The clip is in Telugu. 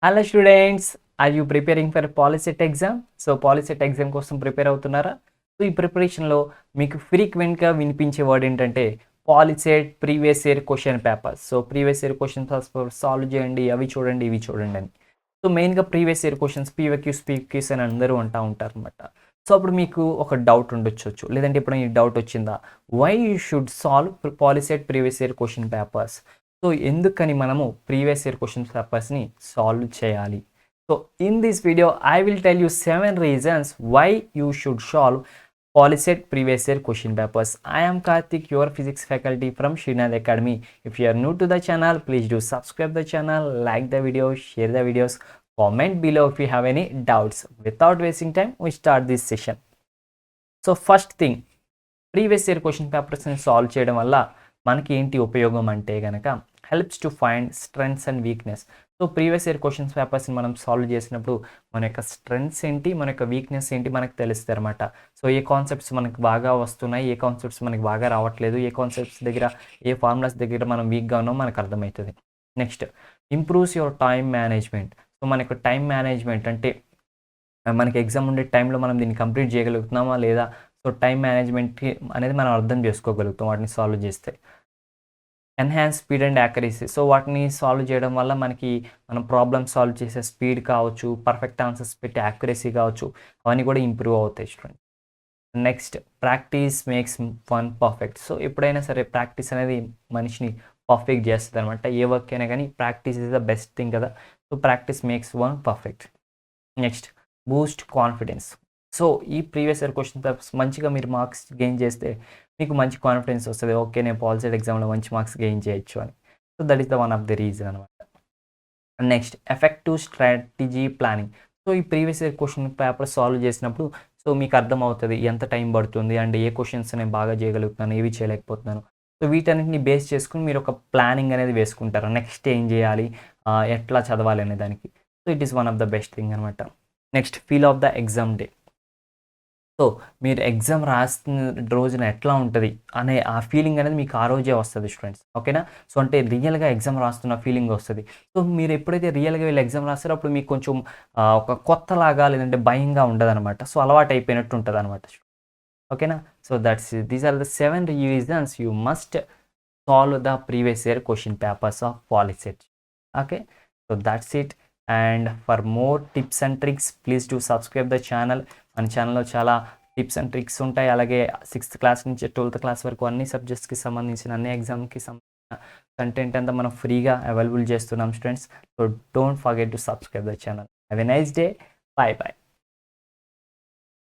Hello students, are you preparing for POLYCET exam? So POLYCET exam కోసం ప్రిపేర్ అవుతున్నారా? సో ఈ ప్రిపరేషన్లో మీకు ఫ్రీక్వెంట్గా వినిపించే వర్డ్ ఏంటంటే POLYCET previous year question papers. So previous year question paper solve చేయండి, అవి చూడండి, ఇవి చూడండి అని. సో మెయిన్గా ప్రీవియస్ ఇయర్ క్వశ్చన్స్ పీవైక్యూస్ అని అందరూ అంటూ ఉంటారు అనమాట. సో అప్పుడు మీకు ఒక డౌట్ ఉండొచ్చు, లేదంటే ఎప్పుడైనా ఈ డౌట్ వచ్చిందా, why you should solve POLYCET previous year question papers? So ఎందుకని మనము ప్రీవియస్ ఇయర్ క్వశ్చన్ పేపర్స్ని సాల్వ్ చేయాలి? So in this video I will tell you 7 reasons why you should solve Polyset previous year question papers. I am Karthik, your physics faculty from Srinath Academy. If you are new to the channel, please do subscribe the channel, like the video, share the videos, comment below if you have any doubts. Without wasting time, we start this session. So first thing, previous year question పేపర్స్ని సాల్వ్ చేయడం వల్ల మనకి ఏంటి ఉపయోగం అంటే కనుక helps to find strengths and weakness. So previous year questions పేపర్స్ని మనం సాల్వ్ చేసినప్పుడు మన యొక్క స్ట్రెంగ్స్ ఏంటి, మన యొక్క వీక్నెస్ ఏంటి మనకు తెలుస్తుంది అనమాట. సో ఏ కాన్సెప్ట్స్ మనకు బాగా వస్తున్నాయి, ఏ కాన్సెప్ట్స్ మనకి బాగా రావట్లేదు, ఏ కాన్సెప్ట్స్ దగ్గర, ఏ ఫార్ములాస్ దగ్గర మనం వీక్గా ఉన్నామో మనకు అర్థమవుతుంది. Next, improves your time management. So మనకు టైం మేనేజ్మెంట్ అంటే మనకి ఎగ్జామ్ ఉండే టైంలో మనం దీన్ని కంప్లీట్ చేయగలుగుతున్నామా లేదా, సో టైం మేనేజ్మెంట్కి అనేది మనం అర్థం చేసుకోగలుగుతాం వాటిని సాల్వ్ చేస్తే. Enhance speed and accuracy. So వాటిని సాల్వ్ చేయడం వల్ల మనకి మనం ప్రాబ్లమ్ సాల్వ్ చేసే స్పీడ్ కావచ్చు, పర్ఫెక్ట్ ఆన్సర్స్ పెట్టే యాక్యురసీ కావచ్చు, అవన్నీ కూడా ఇంప్రూవ్ అవుతాయి student. Next, practice makes one perfect. So ఎప్పుడైనా సరే ప్రాక్టీస్ అనేది మనిషిని పర్ఫెక్ట్ చేస్తుంది అనమాట. ఏ వర్క్ అయినా కానీ practice is the best thing కదా. So practice makes one perfect. Next, boost confidence. So ఈ ప్రీవియస్ ఇయర్ క్వశ్చన్ పేపర్స్ మంచిగా మీరు మార్క్స్ గెయిన్ చేస్తే మీకు మంచి కాన్ఫిడెన్స్ వస్తుంది, ఓకే నేను పాలిసెట్ ఎగ్జామ్లో మంచి మార్క్స్ గెయిన్ చేయొచ్చు అని. So that is the one of the reason అనమాట. Next, effective strategy planning. So ఈ previous year question paper solve చేసినప్పుడు సో మీకు అర్థమవుతుంది ఎంత టైం పడుతుంది అండ్ ఏ క్వశ్చన్స్ నేను బాగా చేయగలుగుతున్నాను, ఏవి చేయలేకపోతున్నాను. సో వీటన్నిటిని బేస్ చేసుకుని మీరు ఒక ప్లానింగ్ అనేది వేసుకుంటారు, నెక్స్ట్ ఏం చేయాలి, ఎట్లా చదవాలి అనే దానికి. So it is one of the best thing అనమాట. Next, feel of the exam day. So మీరు ఎగ్జామ్ రాస్తున్న రోజున ఎట్లా ఉంటుంది అనే ఆ ఫీలింగ్ అనేది మీకు ఆ రోజే వస్తుంది స్టూడెంట్స్, ఓకేనా. సో అంటే రియల్గా ఎగ్జామ్ రాస్తున్న ఫీలింగ్ వస్తుంది. సో మీరు ఎప్పుడైతే రియల్గా వీళ్ళు ఎగ్జామ్ రాస్తారో అప్పుడు మీకు కొంచెం ఒక కొత్తలాగా లేదంటే భయంగా ఉండదు అనమాట. సో అలవాటు అయిపోయినట్టు ఉంటుంది అనమాట, ఓకేనా. So these are the 7 reasons you must solve the previous year question papers of POLYCET. Okay, so that's it. And for more tips and tricks please do subscribe the channel. మన ఛానల్లో చాలా టిప్స్ అండ్ ట్రిక్స్ ఉంటాయి, అలాగే 6th క్లాస్ నుంచి 12th క్లాస్ వరకు అన్ని సబ్జెక్ట్స్కి సంబంధించిన, అన్ని ఎగ్జామ్కి సంబంధించిన కంటెంట్ అంతా మనం ఫ్రీగా అవైలబుల్ చేస్తున్నాం students. So don't forget to subscribe the channel. Have a nice day. Bye bye.